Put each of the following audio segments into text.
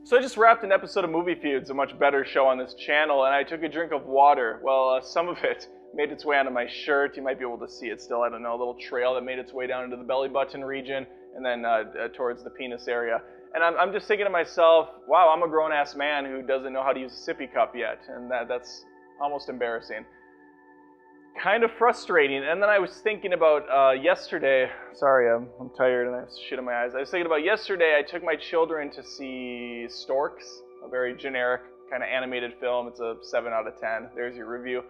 So I just wrapped an episode of Movie Feuds, a much better show on this channel, and I took a drink of water. Well, some of it made its way onto my shirt. You might be able to see it still, I don't know, a little trail that made its way down into the belly button region and then towards the penis area. And I'm just thinking to myself, wow, I'm a grown-ass man who doesn't know how to use a sippy cup yet, and that's almost embarrassing. Kind of frustrating. And then I was thinking about yesterday. Sorry, I'm tired and I have shit in my eyes. I was thinking about yesterday. I took my children to see Storks, a very generic kind of animated film. It's a 7 out of 10. There's your review.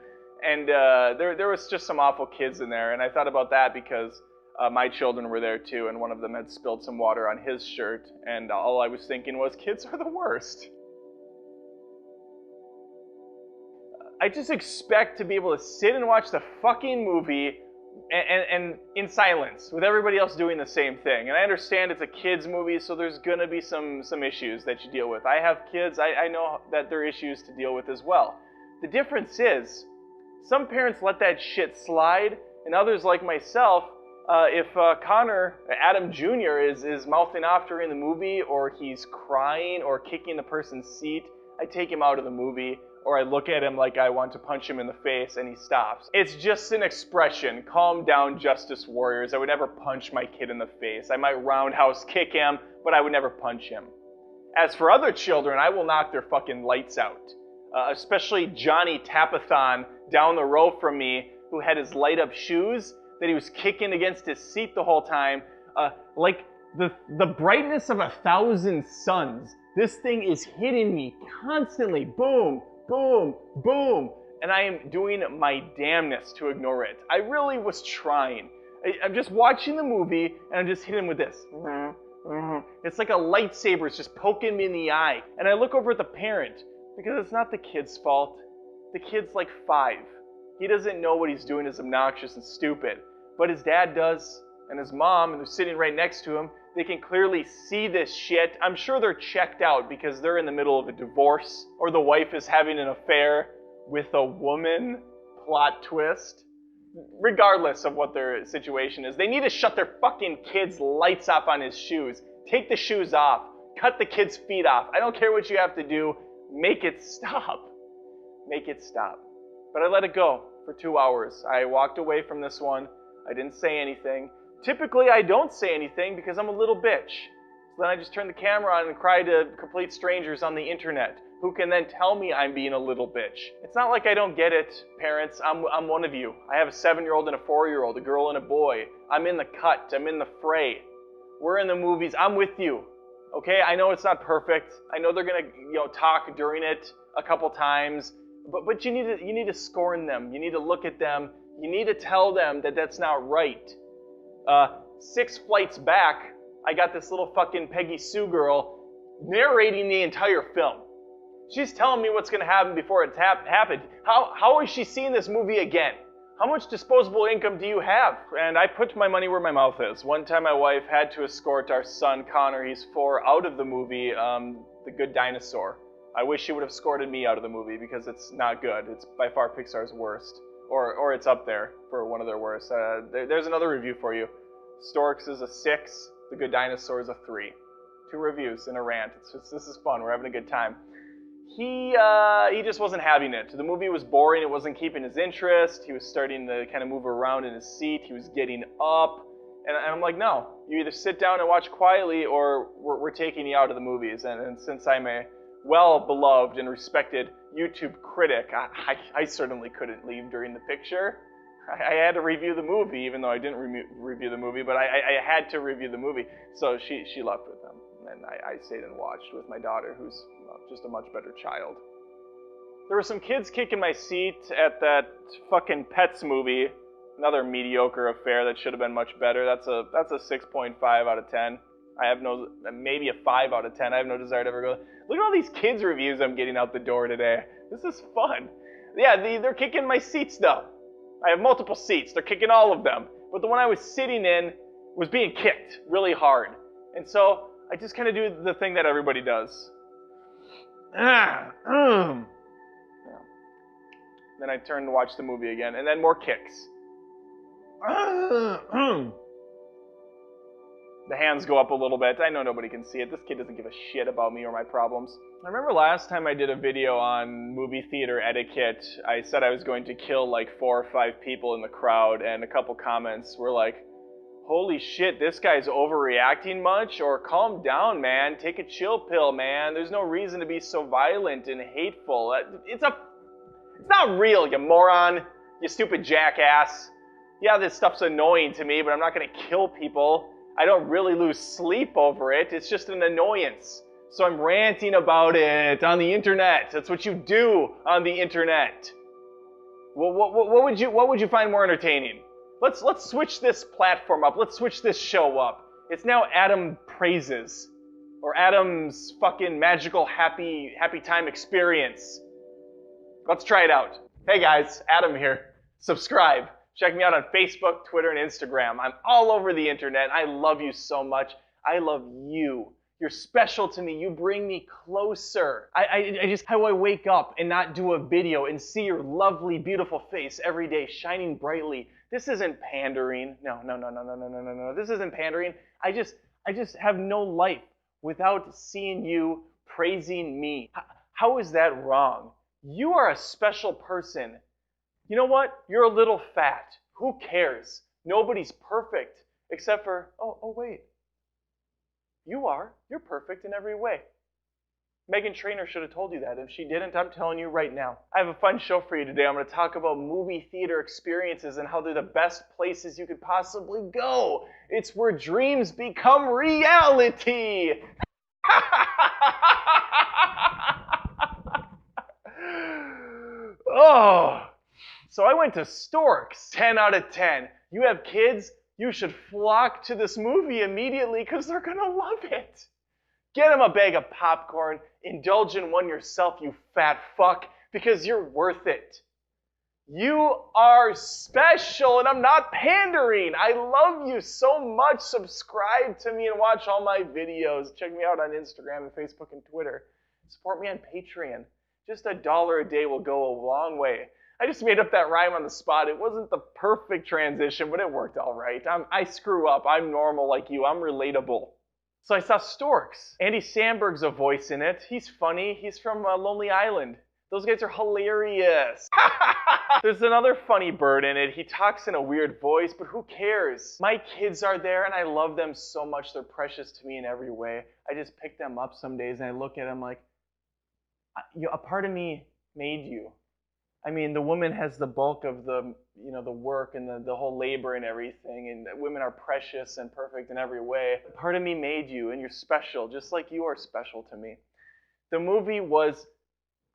And there was just some awful kids in there. And I thought about that because my children were there too, and one of them had spilled some water on his shirt. And all I was thinking was, kids are the worst. I just expect to be able to sit and watch the fucking movie and in silence with everybody else doing the same thing. And I understand it's a kids movie, so there's going to be some issues that you deal with. I have kids. I know that there are issues to deal with as well. The difference is some parents let that shit slide, and others like myself, if Connor, Adam Jr., is mouthing off during the movie, or he's crying or kicking the person's seat, I take him out of the movie. Or I look at him like I want to punch him in the face and he stops. It's just an expression. Calm down, Justice Warriors. I would never punch my kid in the face. I might roundhouse kick him, but I would never punch him. As for other children, I will knock their fucking lights out. Especially Johnny Tapathon down the row from me, who had his light up shoes that he was kicking against his seat the whole time. Like the brightness of 1,000 suns. This thing is hitting me constantly. Boom. Boom, boom, and I am doing my damnness to ignore it. I really was trying. I'm just watching the movie, and I'm just hitting him with this. It's like a lightsaber is just poking me in the eye. And I look over at the parent, because it's not the kid's fault. The kid's like 5. He doesn't know what he's doing is obnoxious and stupid. But his dad does, and his mom, and they're sitting right next to him. They can clearly see this shit. I'm sure they're checked out because they're in the middle of a divorce, or the wife is having an affair with a woman. Plot twist. Regardless of what their situation is, they need to shut their fucking kid's lights off on his shoes. Take the shoes off. Cut the kid's feet off. I don't care what you have to do. Make it stop. Make it stop. But I let it go for 2 hours. I walked away from this one. I didn't say anything. Typically, I don't say anything because I'm a little bitch. So then I just turn the camera on and cry to complete strangers on the internet, who can then tell me I'm being a little bitch. It's not like I don't get it, parents. I'm one of you. I have a 7-year-old and a 4-year-old, a girl and a boy. I'm in the cut. I'm in the fray. We're in the movies. I'm with you. Okay? I know it's not perfect. I know they're gonna, talk during it a couple times. But you need to scorn them. You need to look at them. You need to tell them that that's not right. 6 flights back, I got this little fucking Peggy Sue girl narrating the entire film. She's telling me what's going to happen before it's happened. How is she seeing this movie again? How much disposable income do you have? And I put my money where my mouth is. One time my wife had to escort our son, Connor, he's 4, out of the movie, The Good Dinosaur. I wish she would have escorted me out of the movie because it's not good. It's by far Pixar's worst. Or it's up there for one of their worst. There's another review for you. Storks is a 6. The Good Dinosaur is a 3. 2 reviews in a rant. This is fun. We're having a good time. He just wasn't having it. The movie was boring. It wasn't keeping his interest. He was starting to kind of move around in his seat. He was getting up. And I'm like, no. You either sit down and watch quietly, or we're taking you out of the movies. And since I'm a well-beloved and respected YouTube critic, I certainly couldn't leave during the picture. I had to review the movie, even though I didn't review the movie, but I had to review the movie. So she left with them, and I stayed and watched with my daughter, who's just a much better child. There were some kids kicking my seat at that fucking Pets movie, another mediocre affair that should have been much better. That's a 6.5 out of 10. I have maybe a 5 out of 10. I have no desire to ever go. Look at all these kids reviews I'm getting out the door today. This is fun. Yeah, they're kicking my seats though. I have multiple seats. They're kicking all of them. But the one I was sitting in was being kicked really hard. And so I just kind of do the thing that everybody does. Yeah. Then I turn to watch the movie again, and then more kicks. The hands go up a little bit. I know nobody can see it. This kid doesn't give a shit about me or my problems. I remember last time I did a video on movie theater etiquette, I said I was going to kill like 4 or 5 people in the crowd, and a couple comments were like, holy shit, this guy's overreacting much? Or calm down, man. Take a chill pill, man. There's no reason to be so violent and hateful. It's not real, you moron. You stupid jackass. Yeah, this stuff's annoying to me, but I'm not going to kill people. I don't really lose sleep over it. It's just an annoyance. So I'm ranting about it on the internet. That's what you do on the internet. What would you find more entertaining? Let's switch this platform up. Let's switch this show up. It's now Adam Praises, or Adam's fucking magical happy time experience. Let's try it out. Hey guys, Adam here. Subscribe. Check me out on Facebook, Twitter, and Instagram. I'm all over the internet. I love you so much. I love you. You're special to me. You bring me closer. How do I wake up and not do a video and see your lovely, beautiful face every day shining brightly? This isn't pandering. No. This isn't pandering. I just have no life without seeing you praising me. How is that wrong? You are a special person. You know what? You're a little fat. Who cares? Nobody's perfect. Except for, oh wait. You are. You're perfect in every way. Meghan Trainor should have told you that. If she didn't, I'm telling you right now. I have a fun show for you today. I'm going to talk about movie theater experiences and how they're the best places you could possibly go. It's where dreams become reality. Oh. So I went to Storks, 10 out of 10. You have kids, you should flock to this movie immediately because they're going to love it. Get them a bag of popcorn, indulge in one yourself, you fat fuck, because you're worth it. You are special, and I'm not pandering. I love you so much. Subscribe to me and watch all my videos. Check me out on Instagram and Facebook and Twitter. Support me on Patreon. Just $1 a day will go a long way. I just made up that rhyme on the spot. It wasn't the perfect transition, but it worked all right. I screw up. I'm normal like you. I'm relatable. So I saw Storks. Andy Samberg's a voice in it. He's funny. He's from Lonely Island. Those guys are hilarious. There's another funny bird in it. He talks in a weird voice, but who cares? My kids are there, and I love them so much. They're precious to me in every way. I just pick them up some days, and I look at them like, a part of me made you. I mean, the woman has the bulk of the work and the whole labor and everything, and women are precious and perfect in every way. Part of me made you, and you're special, just like you are special to me. The movie was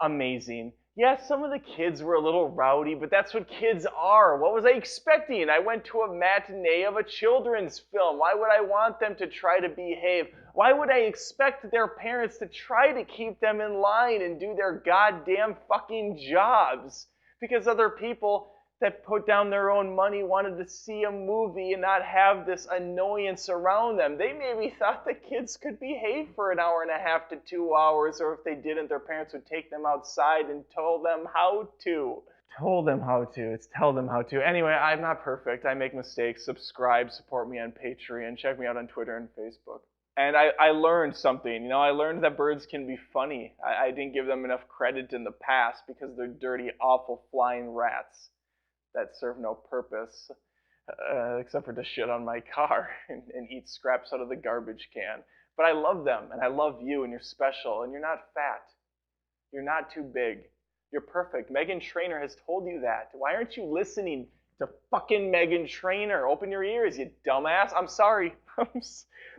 amazing. Yes, some of the kids were a little rowdy, but that's what kids are. What was I expecting? I went to a matinee of a children's film. Why would I want them to try to behave? Why would I expect their parents to try to keep them in line and do their goddamn fucking jobs? Because other people that put down their own money wanted to see a movie and not have this annoyance around them. They maybe thought the kids could behave for 1.5 hours to 2 hours, or if they didn't, their parents would take them outside and told them how to. Told them how to. It's tell them how to. Anyway, I'm not perfect. I make mistakes. Subscribe, support me on Patreon. Check me out on Twitter and Facebook. And I learned something. I learned that birds can be funny. I didn't give them enough credit in the past because they're dirty, awful flying rats that serve no purpose except for to shit on my car and eat scraps out of the garbage can. But I love them, and I love you, and you're special, and you're not fat. You're not too big. You're perfect. Meghan Trainor has told you that. Why aren't you listening to fucking Meghan Trainor? Open your ears, you dumbass. I'm sorry.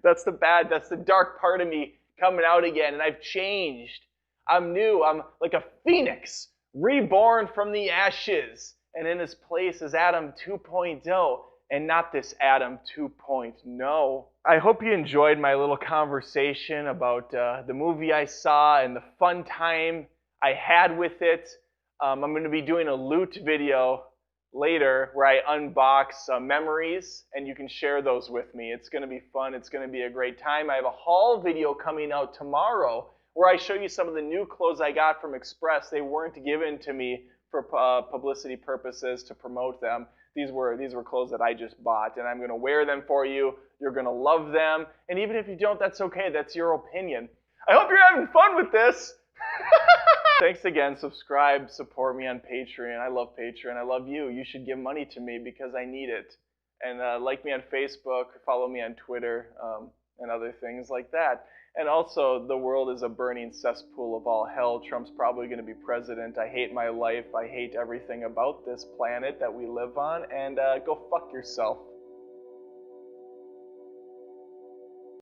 That's the dark part of me coming out again, and I've changed. I'm new. I'm like a phoenix, reborn from the ashes. And in his place is Adam 2.0, and not this Adam 2.0. I hope you enjoyed my little conversation about the movie I saw and the fun time I had with it. I'm going to be doing a loot video later where I unbox memories, and you can share those with me. It's going to be fun. It's going to be a great time. I have a haul video coming out tomorrow where I show you some of the new clothes I got from Express. They weren't given to me for publicity purposes to promote them. These were clothes that I just bought, and I'm going to wear them for you. You're going to love them. And even if you don't, that's okay. That's your opinion. I hope you're having fun with this. Thanks again. Subscribe, support me on Patreon. I love Patreon. I love you. You should give money to me because I need it. And like me on Facebook, follow me on Twitter, and other things like that. And also, the world is a burning cesspool of all hell. Trump's probably going to be president. I hate my life. I hate everything about this planet that we live on. And go fuck yourself.